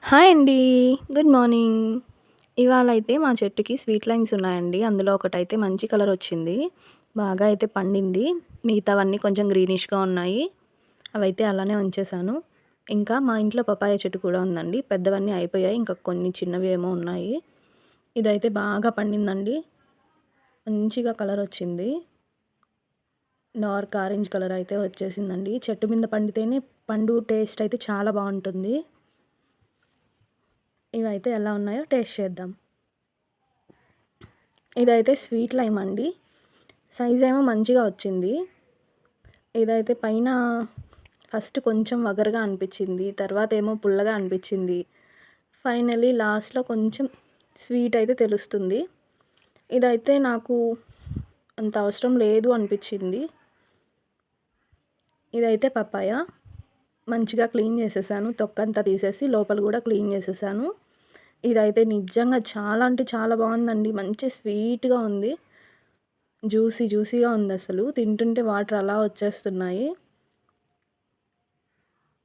Hi అండి. Good morning. ఇవాళ అయితే మా చెట్టుకి స్వీట్ లైమ్స్ ఉన్నాయండి. అందులో ఒకటైతే మంచి కలర్ వచ్చింది. బాగా అయితే పండింది. మిగతావన్నీ కొంచెం గ్రీనిష్‌గా ఉన్నాయి. అవైతే అలానే ఉంచేశాను. ఇంకా మా ఇంట్లో పపాయ చెట్టు కూడా ఉందండి. పెద్దవన్నీ అయిపోయాయి. ఇంకా కొన్ని చిన్నవి ఏమో ఉన్నాయి. ఇదైతే బాగా పండిందండి. మంచిగా కలర్ వచ్చింది. డార్క్ ఆరెంజ్ కలర్ అయితే వచ్చేసిందండి. చెట్టు మీద పండితేనే పండు టేస్ట్ అయితే చాలా బావుంటుంది. ఇవైతే ఎలా ఉన్నాయో టేస్ట్ చేద్దాం. ఇదైతే స్వీట్ లైమ్ అండి. సైజ్ ఏమో మంచిగా వచ్చింది. ఇదైతే పైన ఫస్ట్ కొంచెం వగరుగా అనిపించింది. తర్వాత ఏమో పుల్లగా అనిపించింది. ఫైనల్లీ లాస్ట్‌లో కొంచెం స్వీట్ అయితే తెలుస్తుంది. ఇదైతే నాకు అంత అవసరం లేదు అనిపించింది. ఇదైతే పపాయ. మంచిగా క్లీన్ చేసేసాను. తొక్కంతా తీసేసి లోపల కూడా క్లీన్ చేసేసాను. ఇదైతే నిజంగా చాలా అంటే చాలా బావుందండి. మంచి స్వీట్‌గా ఉంది. జ్యూసీగా ఉందసలు. తింటుంటే వాటర్ అలా వచ్చేస్తున్నాయి.